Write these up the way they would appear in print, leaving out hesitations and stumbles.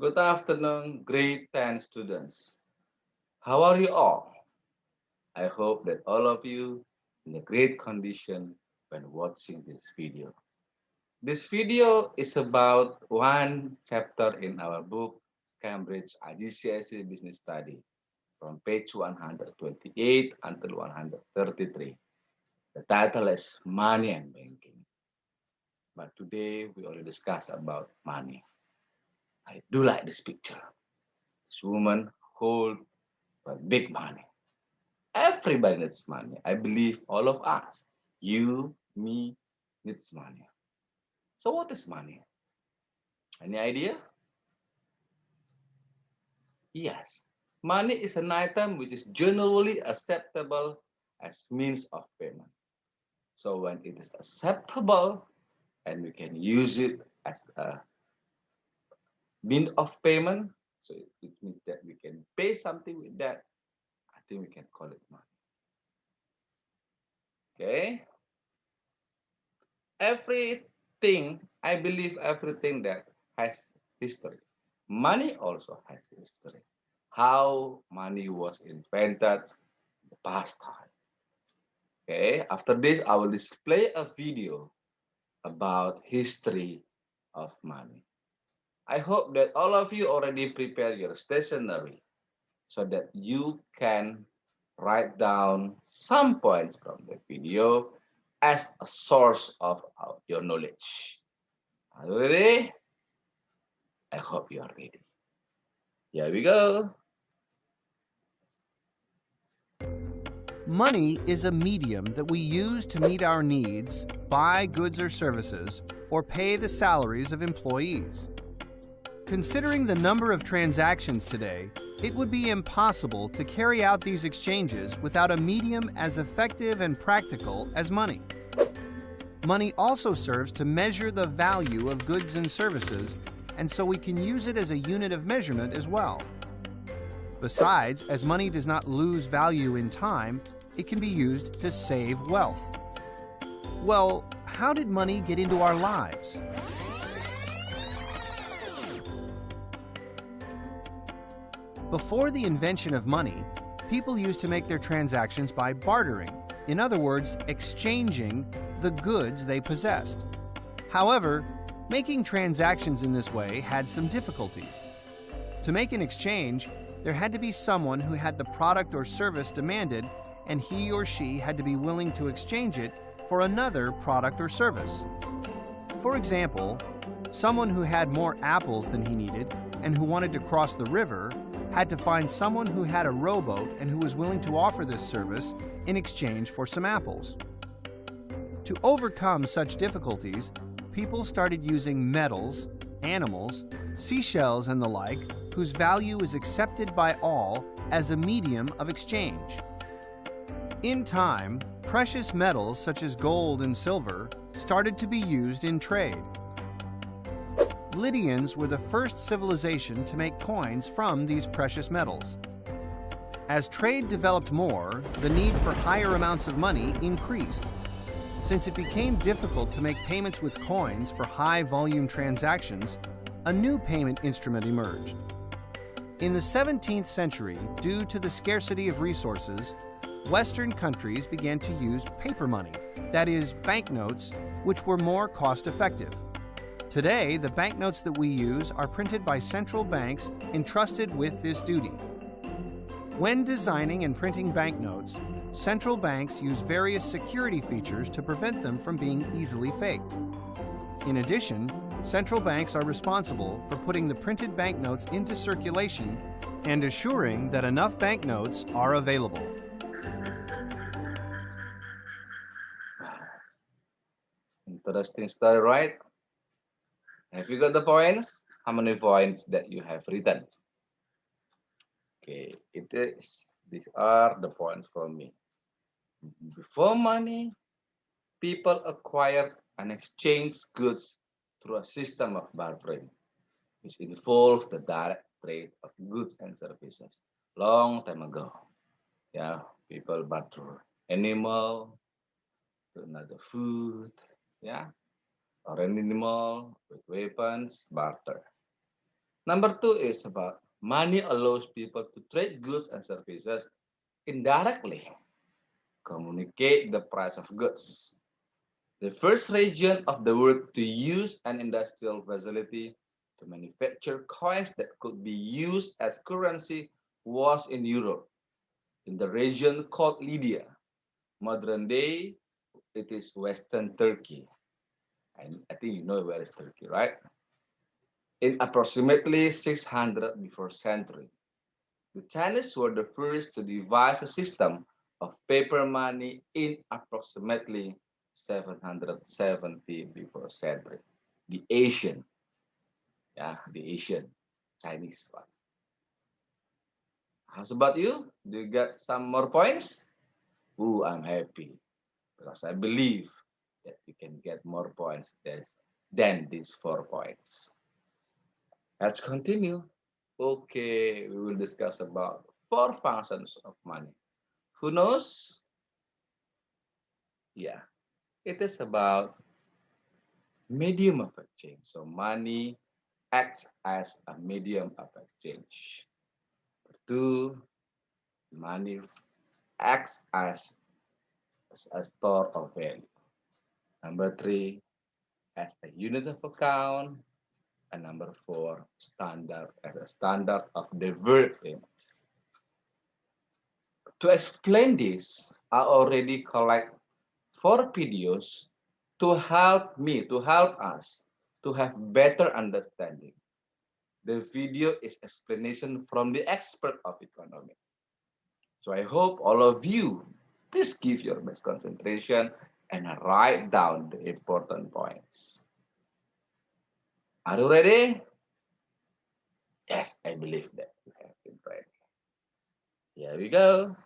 Good afternoon, grade 10 students. How are you all? I hope that all of you in a great condition when watching this video. This video is about one chapter in our book, Cambridge IGCSE Business Study, from page 128 until 133. The title is Money and Banking. But today we already discussed about money. I do like this picture. This woman hold big money. Everybody needs money. I believe all of us, you, me, needs money. So what is money? Any idea? Yes. Money is an item which is generally acceptable as means of payment. So when it is acceptable and we can use it as a means of payment, so it means that we can pay something with that, I think we can call it money. Okay? Everything, I believe everything that has history. Money also has history. How money was invented in the past time. Okay, after this, I will display a video about history of money. I hope that all of you already prepare your stationery so that you can write down some points from the video as a source of your knowledge. Are you ready? I hope you are ready. Here we go. Money is a medium that we use to meet our needs, buy goods or services, or pay the salaries of employees. Considering the number of transactions today, it would be impossible to carry out these exchanges without a medium as effective and practical as money. Money also serves to measure the value of goods and services, and so we can use it as a unit of measurement as well. Besides, as money does not lose value in time, it can be used to save wealth. Well, how did money get into our lives? Before the invention of money, people used to make their transactions by bartering, in other words, exchanging the goods they possessed. However, making transactions in this way had some difficulties. To make an exchange, there had to be someone who had the product or service demanded, and he or she had to be willing to exchange it for another product or service. For example, someone who had more apples than he needed and who wanted to cross the river had to find someone who had a rowboat and who was willing to offer this service in exchange for some apples. To overcome such difficulties, people started using metals, animals, seashells, and the like, whose value is accepted by all as a medium of exchange. In time, precious metals such as gold and silver started to be used in trade. Lydians were the first civilization to make coins from these precious metals. As trade developed more, the need for higher amounts of money increased. Since it became difficult to make payments with coins for high-volume transactions, a new payment instrument emerged. In the 17th century, due to the scarcity of resources, Western countries began to use paper money, that is, banknotes, which were more cost-effective. Today, the banknotes that we use are printed by central banks entrusted with this duty. When designing and printing banknotes, central banks use various security features to prevent them from being easily faked. In addition, central banks are responsible for putting the printed banknotes into circulation and assuring that enough banknotes are available. Interesting story, right? Have you got the points? How many points that you have written? Okay, it is. These are the points from me. Before money, people acquired and exchanged goods through a system of bartering, which involves the direct trade of goods and services. Long time ago, yeah, people barter animal to another food, yeah, or an animal with weapons, barter. Number two is about money allows people to trade goods and services indirectly, communicate the price of goods. The first region of the world to use an industrial facility to manufacture coins that could be used as currency was in Europe, in the region called Lydia. Modern day, it is Western Turkey. And I think you know where is Turkey, right? In approximately 600 before century, the Chinese were the first to devise a system of paper money in approximately 770 before century. The Asian, yeah, the Asian Chinese one. How's about you? Do you get some more points? Ooh, I'm happy because I believe that you can get more points than these 4 points. Let's continue. Okay, we will discuss about 4 functions of money. Who knows? Yeah, it is about medium of exchange. So money acts as a medium of exchange. Two, money acts as a store of value. Number three, as a unit of account. And number four, standard as a standard of deferred payments. To explain this, I already collect 4 videos to help us to have better understanding. The video is explanation from the expert of economy. So I hope all of you, please give your best concentration and write down the important points. Are you ready? Yes, I believe that you have been ready. Here we go.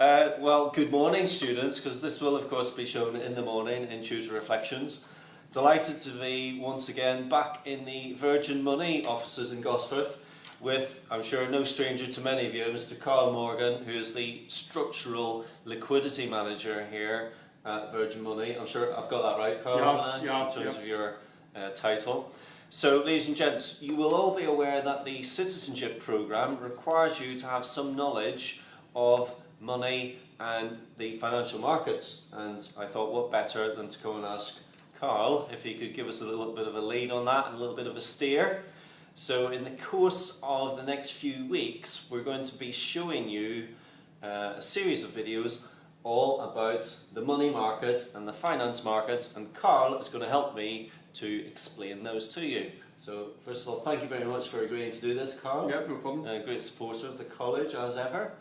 Well, good morning, students, because this will, of course, be shown in the morning in Tutor Reflections. Delighted to be once again back in the Virgin Money offices in Gosforth with, I'm sure, no stranger to many of you, Mr. Carl Morgan, who is the Structural Liquidity Manager here at Virgin Money. I'm sure I've got that right, Carl, in terms of your title. So, ladies and gents, you will all be aware that the citizenship programme requires you to have some knowledge of money and the financial markets, and I thought what better than to go and ask Carl if he could give us a little bit of a lead on that and a little bit of a steer. So in the course of the next few weeks we're going to be showing you a series of videos all about the money market and the finance markets, and Carl is going to help me to explain those to you. So first of all, thank you very much for agreeing to do this, Carl. Yeah, no problem. A great supporter of the college as ever.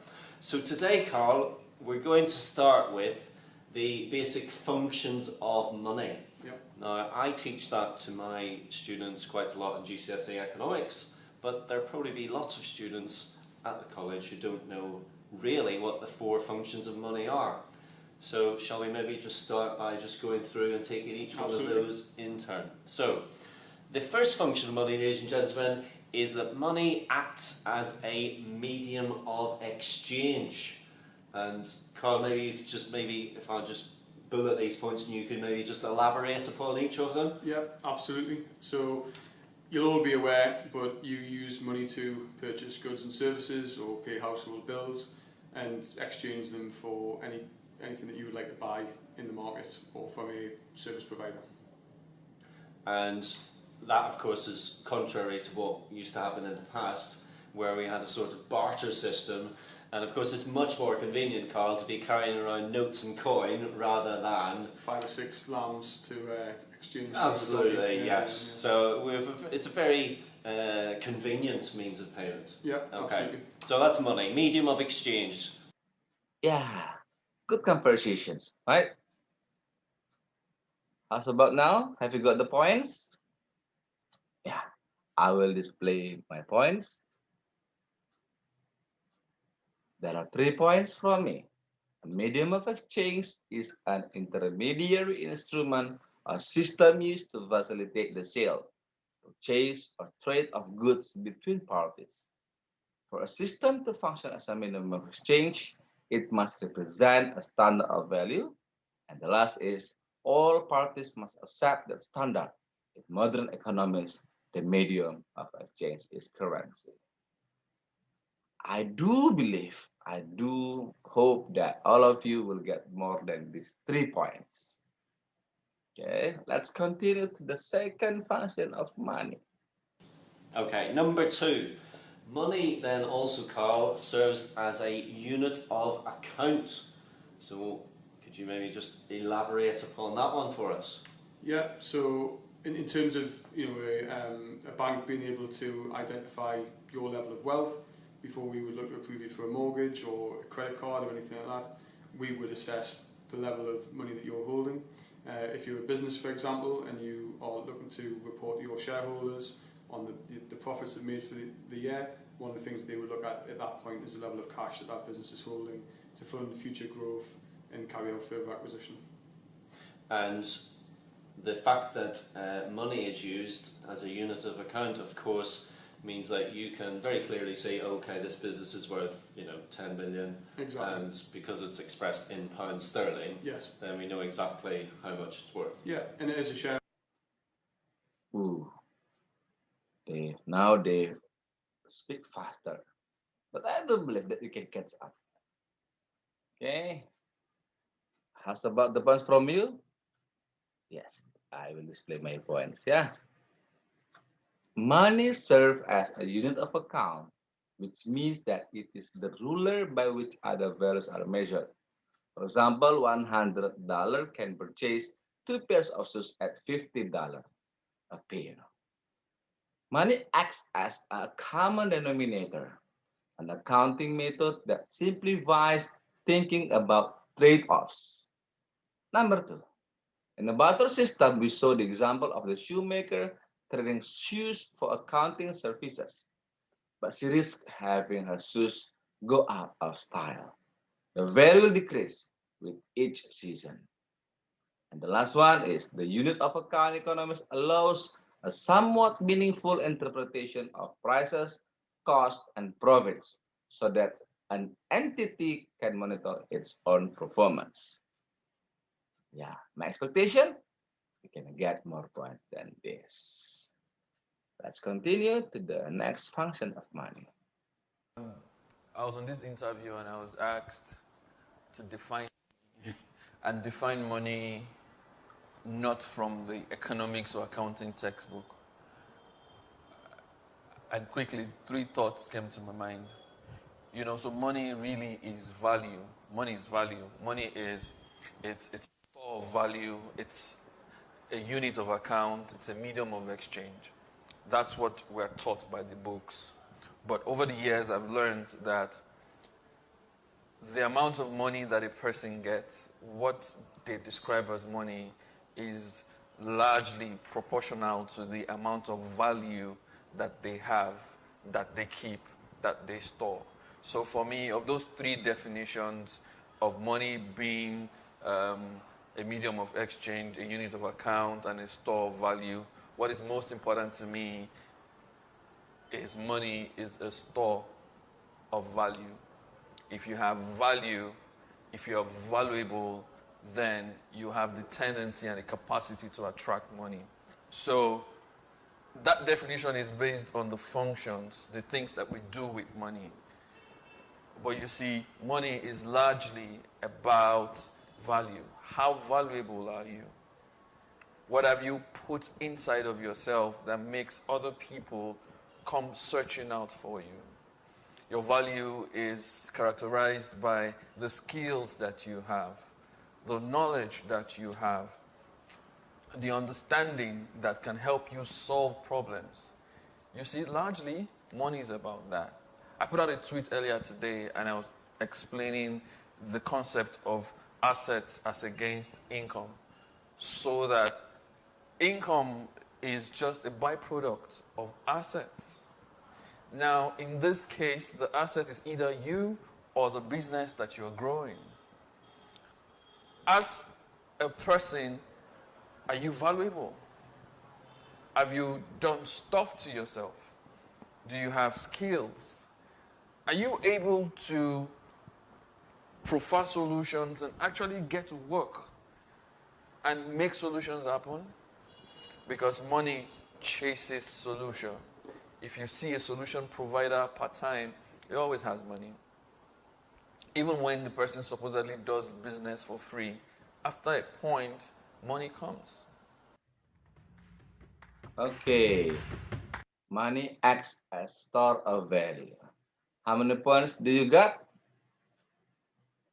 So today, Carl, we're going to start with the basic functions of money. Yep. Now, I teach that to my students quite a lot in GCSE economics, but there'll probably be lots of students at the college who don't know really what the 4 functions of money are. So shall we maybe just start by just going through and taking each Absolutely. one of those in turn. So, the first function of money, ladies and gentlemen, is that money acts as a medium of exchange. And Carl, maybe you could just if I just bullet these points and you can maybe just elaborate upon each of them. Yeah, absolutely. So you'll all be aware, but you use money to purchase goods and services or pay household bills and exchange them for anything that you would like to buy in the market or from a service provider. And that, of course, is contrary to what used to happen in the past, where we had a sort of barter system. And of course, it's much more convenient, Carl, to be carrying around notes and coin rather than 5 or 6 lambs to exchange. Absolutely, yes. So it's a very convenient means of payment. Yeah, Okay. absolutely. So that's money, medium of exchange. Yeah, good conversations, right? How's about now? Have you got the points? Yeah, I will display my points. There are 3 points from me. A medium of exchange is an intermediary instrument or system used to facilitate the sale, purchase, or trade of goods between parties. For a system to function as a medium of exchange, it must represent a standard of value. And the last is all parties must accept that standard in modern economies the medium of exchange is currency. I do believe, I do hope that all of you will get more than these 3 points. Okay, let's continue to the second function of money. Okay, number 2. Money then also, Carl, serves as a unit of account. So could you maybe just elaborate upon that one for us? Yeah, so in terms of a bank being able to identify your level of wealth before we would look to approve you for a mortgage or a credit card or anything like that, we would assess the level of money that you're holding. If you're a business, for example, and you are looking to report to your shareholders on the profits that made for the year, one of the things they would look at that point is the level of cash that that business is holding to fund future growth and carry out further acquisition. And the fact that money is used as a unit of account, of course, means that you can very clearly say, okay, this business is worth 10 million, Exactly. and because it's expressed in pounds sterling, Yes. then we know exactly how much it's worth. Yeah, and as a share. Ooh, now they speak faster, but I don't believe that you can catch up. Okay, how's about the points from you? Yes, I will display my points. Yeah, money serves as a unit of account, which means that it is the ruler by which other values are measured. For example, $100 can purchase 2 pairs of shoes at $50 a pair. Money acts as a common denominator, an accounting method that simplifies thinking about trade-offs. Number 2, in the barter system, we saw the example of the shoemaker trading shoes for accounting services, but she risks having her shoes go out of style. The value will decrease with each season. And the last one is the unit of account economics allows a somewhat meaningful interpretation of prices, costs, and profits so that an entity can monitor its own performance. Yeah, my expectation, we can get more points than this. Let's continue to the next function of money. I was on this interview and I was asked to define and define money not from the economics or accounting textbook. And quickly, 3 thoughts came to my mind. So money really is value. Money is value. Money is, it's a store of value. It's a unit of account. It's a medium of exchange. That's what we're taught by the books. But over the years, I've learned that the amount of money that a person gets, what they describe as money, is largely proportional to the amount of value that they have, that they keep, that they store. So for me, of those 3 definitions of money being a medium of exchange, a unit of account, and a store of value, what is most important to me is money is a store of value. If you have value, if you are valuable, then you have the tendency and the capacity to attract money. So that definition is based on the functions, the things that we do with money. But you see, money is largely about value. How valuable are you? What have you put inside of yourself that makes other people come searching out for you? Your value is characterized by the skills that you have, the knowledge that you have, the understanding that can help you solve problems. You see, largely, money is about that. I put out a tweet earlier today and I was explaining the concept of assets as against income, so that income is just a byproduct of assets. Now, in this case, the asset is either you or the business that you're growing. As a person, are you valuable? Have you done stuff to yourself? Do you have skills? Are you able to provide solutions and actually get to work and make solutions happen? Because money chases solution. If you see a solution provider part-time, he always has money. Even when the person supposedly does business for free, after a point, money comes. Okay. Money acts as store of value. How many points do you got?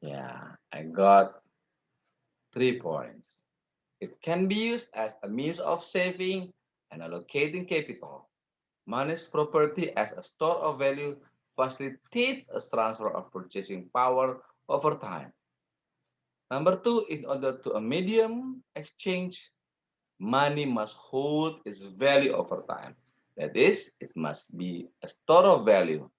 Yeah, I got 3 points. It can be used as a means of saving and allocating capital. Money's property as a store of value facilitates a transfer of purchasing power over time. Number two, in order to a medium exchange, money must hold its value over time. That is, it must be a store of value.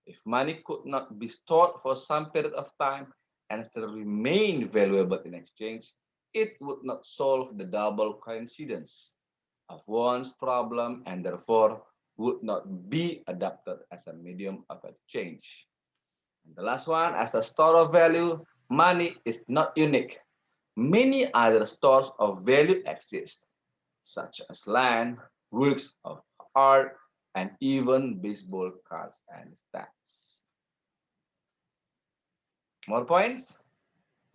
If money could not be stored for some period of time and still remain valuable in exchange, it would not solve the double coincidence of one's problem and therefore would not be adopted as a medium of exchange. And the last one, as a store of value, money is not unique. Many other stores of value exist, such as land, works of art, and even baseball cards and stamps. More points?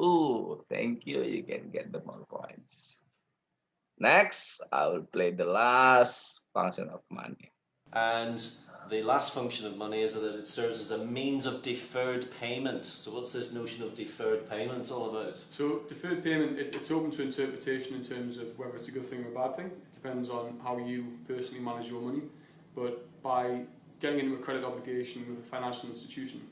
Ooh, thank you. You can get the more points. Next, I will play the last function of money. And the last function of money is that it serves as a means of deferred payment. So what's this notion of deferred payment all about? So deferred payment, it's open to interpretation in terms of whether it's a good thing or a bad thing. It depends on how you personally manage your money. But by getting into a credit obligation with a financial institution,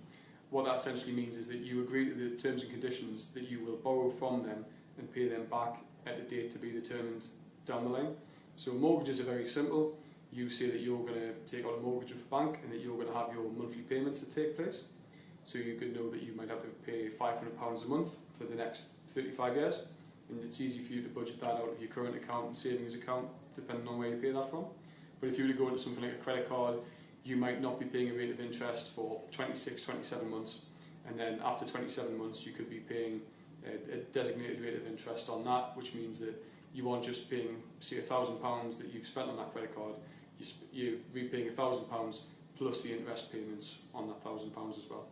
what that essentially means is that you agree to the terms and conditions that you will borrow from them and pay them back at a date to be determined down the line. So mortgages are very simple. You say that you're going to take out a mortgage with a bank and that you're going to have your monthly payments to take place. So you could know that you might have to pay £500 a month for the next 35 years. And it's easy for you to budget that out of your current account and savings account, depending on where you pay that from. But if you were to go into something like a credit card, you might not be paying a rate of interest for 26, 27 months. And then after 27 months, you could be paying a designated rate of interest on that, which means that you aren't just paying, say, £1,000 that you've spent on that credit card, you're repaying £1,000 plus the interest payments on that £1,000 as well.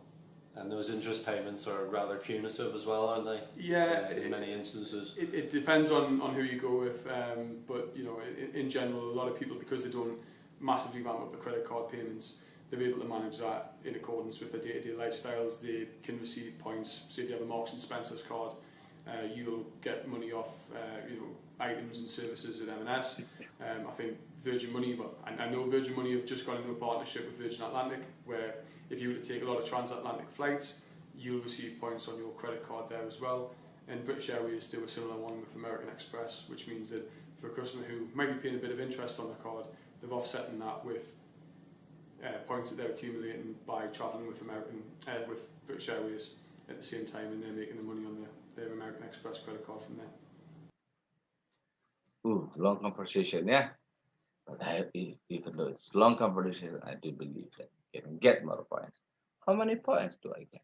And those interest payments are rather punitive as well, aren't they? Yeah, in many instances. It depends on who you go with, but you know, in general, a lot of people, because they don't massively ramp up the credit card payments, they're able to manage that in accordance with their day-to-day lifestyles. They can receive points. So if you have a Marks and Spencer's card, you'll get money off items and services at M&S. I think Virgin Money, but I know Virgin Money have just gone into a partnership with Virgin Atlantic, where if you were to take a lot of transatlantic flights, you'll receive points on your credit card there as well. And British Airways do a similar one with American Express, which means that for a customer who might be paying a bit of interest on the card, they're offsetting that with points that they're accumulating by travelling with British Airways at the same time, and they're making the money on their American Express credit card from there. Ooh, long conversation, yeah. But even though it's long conversation, I do believe that you can get more points. How many points do I get?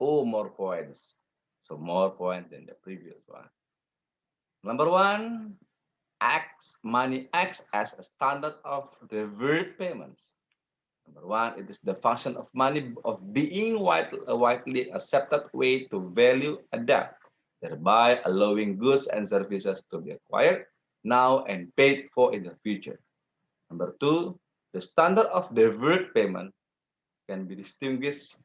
Oh, more points. So more points than the previous one. Number one, money acts as a standard of deferred payments. Number one, it is the function of money of being a widely accepted way to value a debt, thereby allowing goods and services to be acquired now and paid for in the future. Number two, the standard of deferred payment can be distinguished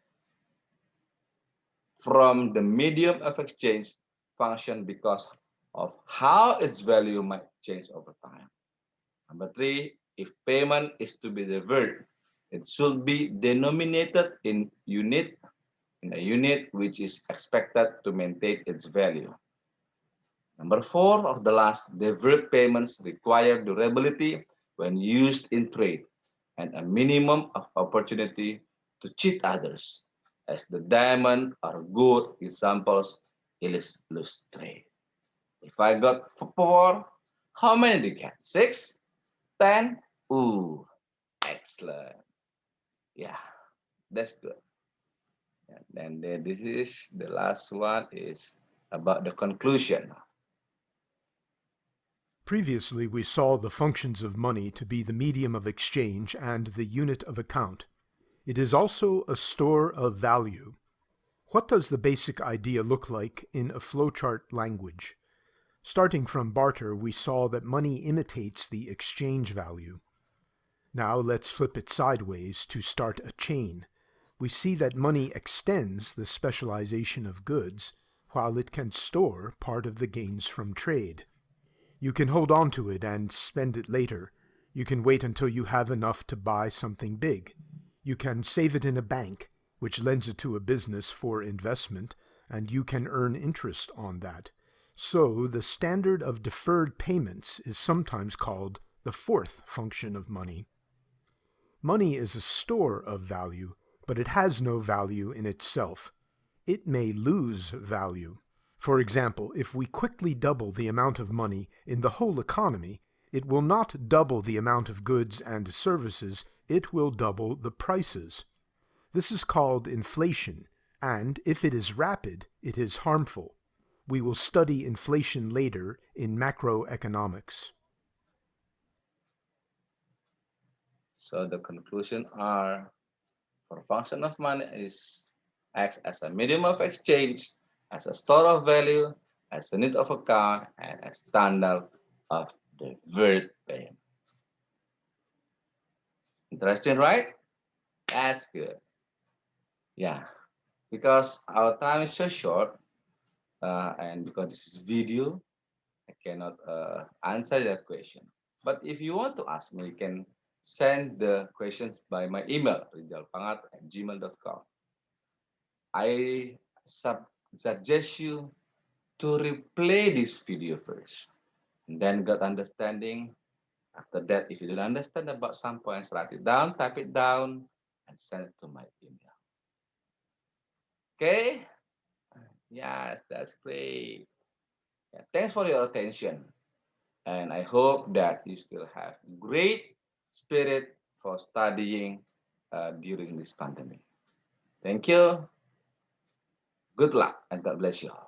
from the medium of exchange function because of how its value might change over time. Number three, if payment is to be deferred, it should be denominated in a unit which is expected to maintain its value. Number four, or the last, deferred payments require durability when used in trade and a minimum of opportunity to cheat others, as the diamond or gold examples illustrate. If I got four, how many do you get? 6? 10? Ooh, excellent. Yeah, that's good. And then this is the last one is about the conclusion. Previously, we saw the functions of money to be the medium of exchange and the unit of account. It is also a store of value. What does the basic idea look like in a flowchart language? Starting from barter, we saw that money imitates the exchange value. Now let's flip it sideways to start a chain. We see that money extends the specialization of goods, while it can store part of the gains from trade. You can hold on to it and spend it later. You can wait until you have enough to buy something big. You can save it in a bank, which lends it to a business for investment, and you can earn interest on that. So the standard of deferred payments is sometimes called the fourth function of money. Money is a store of value, but it has no value in itself. It may lose value. For example, if we quickly double the amount of money in the whole economy, it will not double the amount of goods and services, it will double the prices. This is called inflation, and if it is rapid, it is harmful. We will study inflation later in macroeconomics. So the conclusion are, for function of money is acts as a medium of exchange, as a store of value, as a unit of account, and a standard of deferred payment. Interesting, right? That's good. Yeah, because our time is so short, and because this is video, I cannot answer your question. But if you want to ask me, you can send the questions by my email, rijalpangat@gmail.com. I suggest you to replay this video first, and then get understanding. After that, if you don't understand about some points, write it down, type it down, and send it to my email. Okay? Yes, that's great. Yeah, thanks for your attention. And I hope that you still have great spirit for studying during this pandemic. Thank you. Good luck and God bless you all.